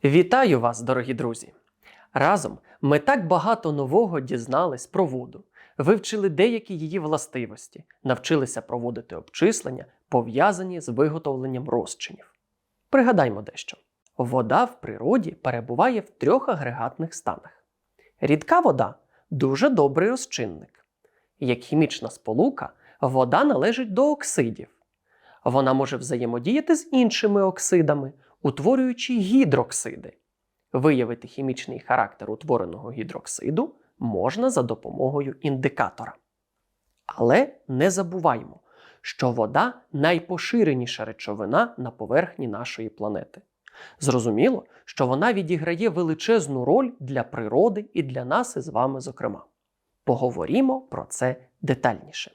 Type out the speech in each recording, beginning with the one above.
Вітаю вас, дорогі друзі! Разом ми так багато нового дізнались про воду, вивчили деякі її властивості, навчилися проводити обчислення, пов'язані з виготовленням розчинів. Пригадаймо дещо. Вода в природі перебуває в трьох агрегатних станах. Рідка вода – дуже добрий розчинник. Як хімічна сполука, вода належить до оксидів. Вона може взаємодіяти з іншими оксидами, утворюючи гідроксиди. Виявити хімічний характер утвореного гідроксиду можна за допомогою індикатора. Але не забуваймо, що вода – найпоширеніша речовина на поверхні нашої планети. Зрозуміло, що вона відіграє величезну роль для природи і для нас із вами зокрема. Поговоримо про це детальніше.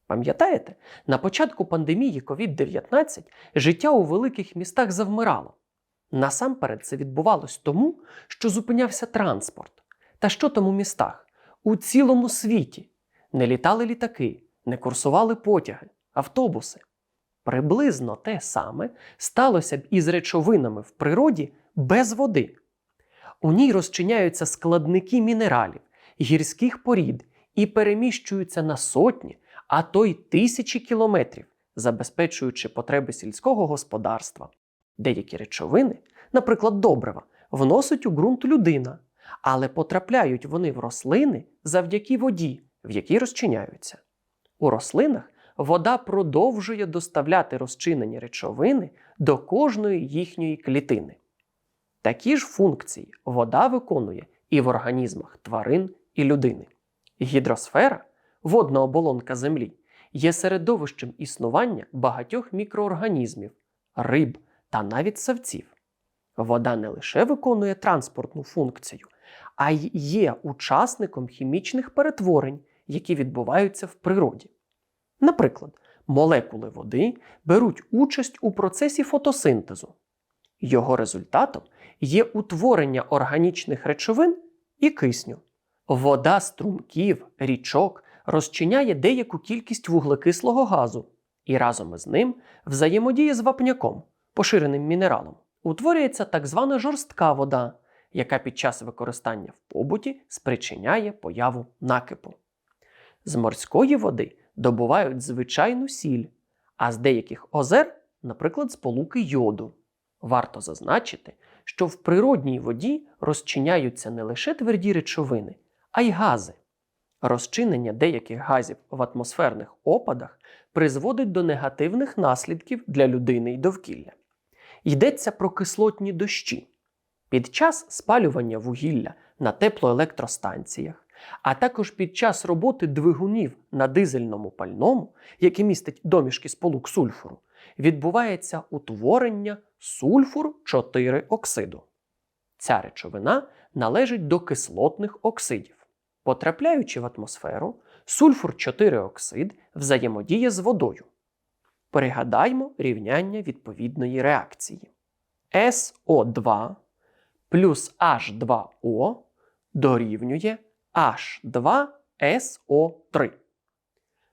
Пам'ятаєте, на початку пандемії COVID-19 життя у великих містах завмирало. Насамперед це відбувалось тому, що зупинявся транспорт. Та що там у містах? У цілому світі. Не літали літаки, не курсували потяги, автобуси. Приблизно те саме сталося б із речовинами в природі без води. У ній розчиняються складники мінералів, гірських порід і переміщуються на сотні, а то й тисячі кілометрів, забезпечуючи потреби сільського господарства. Деякі речовини, наприклад добрива, вносить у ґрунт людина, але потрапляють вони в рослини завдяки воді, в якій розчиняються. У рослинах вода продовжує доставляти розчинені речовини до кожної їхньої клітини. Такі ж функції вода виконує і в організмах тварин і людини. Гідросфера, водна оболонка Землі, є середовищем існування багатьох мікроорганізмів, риб та навіть савців. Вода не лише виконує транспортну функцію, а й є учасником хімічних перетворень, які відбуваються в природі. Наприклад, молекули води беруть участь у процесі фотосинтезу. Його результатом є утворення органічних речовин і кисню. Вода струмків, річок розчиняє деяку кількість вуглекислого газу і разом із ним взаємодіє з вапняком, поширеним мінералом. Утворюється так звана жорстка вода, яка під час використання в побуті спричиняє появу накипу. З морської води добувають звичайну сіль, а з деяких озер, наприклад, сполуки йоду. Варто зазначити, що в природній воді розчиняються не лише тверді речовини, а й гази. Розчинення деяких газів в атмосферних опадах призводить до негативних наслідків для людини й довкілля. Йдеться про кислотні дощі. Під час спалювання вугілля на теплоелектростанціях, а також під час роботи двигунів на дизельному пальному, яке містить домішки сполук сульфуру, відбувається утворення сульфур-4 оксиду. Ця речовина належить до кислотних оксидів. Потрапляючи в атмосферу, сульфур-4 оксид взаємодіє з водою. Пригадаймо рівняння відповідної реакції. СО2 плюс H2O дорівнює H2SO3.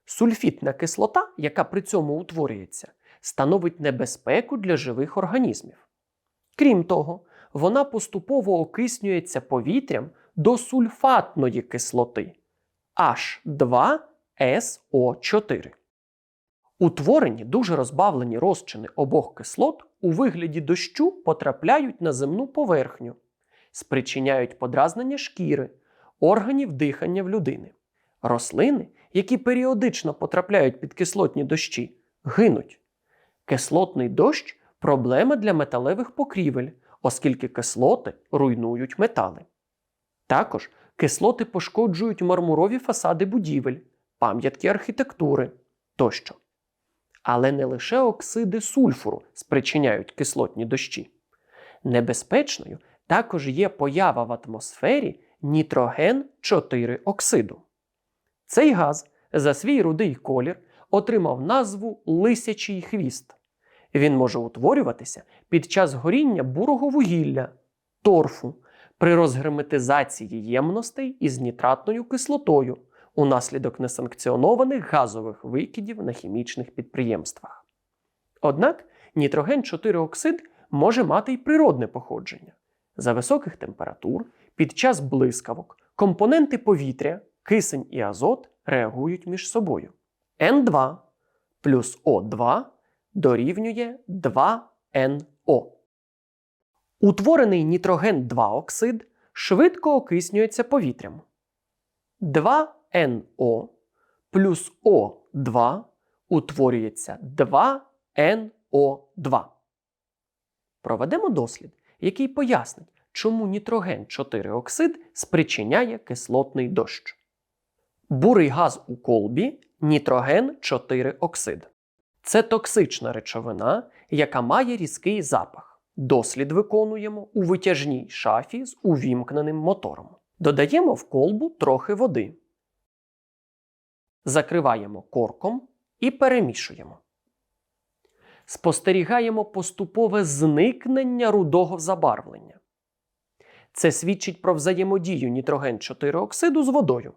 Сульфітна кислота, яка при цьому утворюється, становить небезпеку для живих організмів. Крім того, вона поступово окиснюється повітрям до сульфатної кислоти H2SO4. Утворені дуже розбавлені розчини обох кислот у вигляді дощу потрапляють на земну поверхню, спричиняють подразнення шкіри, органів дихання в людини. Рослини, які періодично потрапляють під кислотні дощі, гинуть. Кислотний дощ – проблема для металевих покрівель, оскільки кислоти руйнують метали. Також кислоти пошкоджують мармурові фасади будівель, пам'ятки архітектури тощо. Але не лише оксиди сульфуру спричиняють кислотні дощі. Небезпечною також є поява в атмосфері нітроген-4 оксиду. Цей газ за свій рудий колір отримав назву «лисячий хвіст». Він може утворюватися під час горіння бурого вугілля, торфу, при розгерметизації ємностей із нітратною кислотою унаслідок несанкціонованих газових викидів на хімічних підприємствах. Однак нітроген-4 оксид може мати й природне походження. За високих температур під час блискавок компоненти повітря, кисень і азот реагують між собою. N2 плюс O2 дорівнює 2NO. Утворений нітроген-2-оксид швидко окиснюється повітрям. 2NO плюс O2 утворюється 2NO2. Проведемо дослід, який пояснить, чому нітроген-4-оксид спричиняє кислотний дощ. Бурий газ у колбі – нітроген-4-оксид. Це токсична речовина, яка має різкий запах. Дослід виконуємо у витяжній шафі з увімкненим мотором. Додаємо в колбу трохи води. Закриваємо корком і перемішуємо. Спостерігаємо поступове зникнення рудого забарвлення. Це свідчить про взаємодію нітроген-4-оксиду з водою.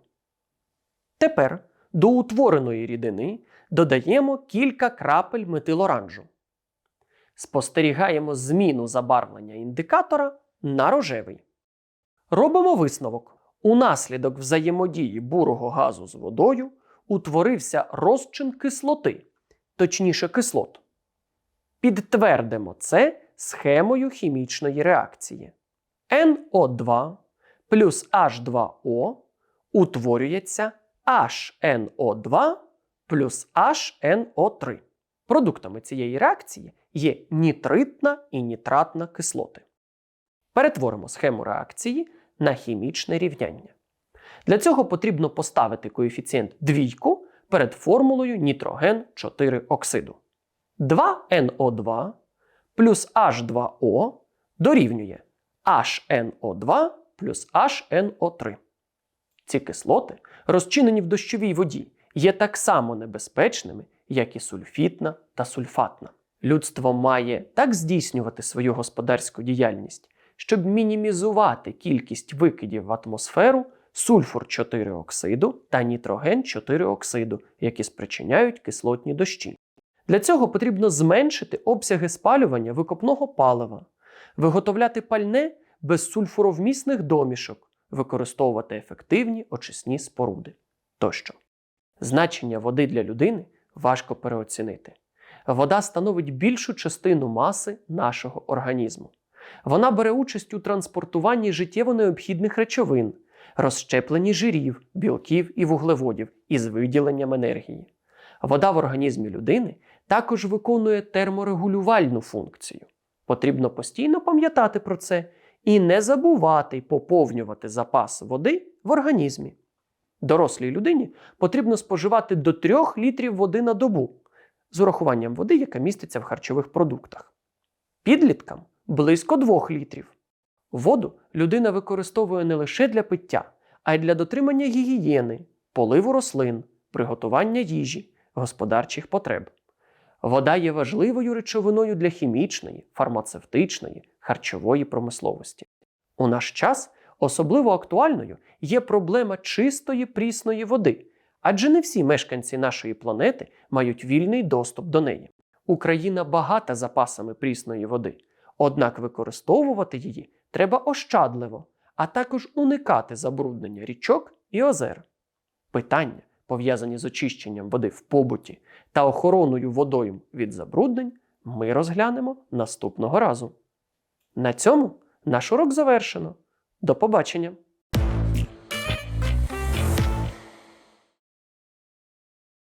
Тепер до утвореної рідини додаємо кілька крапель метилоранжу. Спостерігаємо зміну забарвлення індикатора на рожевий. Робимо висновок. Унаслідок взаємодії бурого газу з водою утворився розчин кислоти, точніше кислот. Підтвердимо це схемою хімічної реакції. NO2 плюс H2O утворюється HNO2 плюс HNO3. Продуктами цієї реакції є нітритна і нітратна кислоти. Перетворимо схему реакції на хімічне рівняння. Для цього потрібно поставити коефіцієнт 2 перед формулою нітроген-4-оксиду. 2NO2 плюс H2O дорівнює HNO2 плюс HNO3. Ці кислоти, розчинені в дощовій воді, є так само небезпечними, як і сульфітна та сульфатна. Людство має так здійснювати свою господарську діяльність, щоб мінімізувати кількість викидів в атмосферу сульфур-4-оксиду та нітроген-4-оксиду, які спричиняють кислотні дощі. Для цього потрібно зменшити обсяги спалювання викопного палива, виготовляти пальне без сульфуровмісних домішок, використовувати ефективні очисні споруди тощо. Значення води для людини важко переоцінити. Вода становить більшу частину маси нашого організму. Вона бере участь у транспортуванні життєво необхідних речовин, розщепленні жирів, білків і вуглеводів із виділенням енергії. Вода в організмі людини також виконує терморегулювальну функцію. Потрібно постійно пам'ятати про це і не забувати поповнювати запас води в організмі. Дорослій людині потрібно споживати до 3 літрів води на добу, з урахуванням води, яка міститься в харчових продуктах. Підліткам – близько 2 літрів. Воду людина використовує не лише для пиття, а й для дотримання гігієни, поливу рослин, приготування їжі, господарчих потреб. Вода є важливою речовиною для хімічної, фармацевтичної, харчової промисловості. У наш час особливо актуальною є проблема чистої прісної води, адже не всі мешканці нашої планети мають вільний доступ до неї. Україна багата запасами прісної води, однак використовувати її треба ощадливо, а також уникати забруднення річок і озер. Питання, пов'язані з очищенням води в побуті та охороною водойм від забруднень, ми розглянемо наступного разу. На цьому наш урок завершено. До побачення!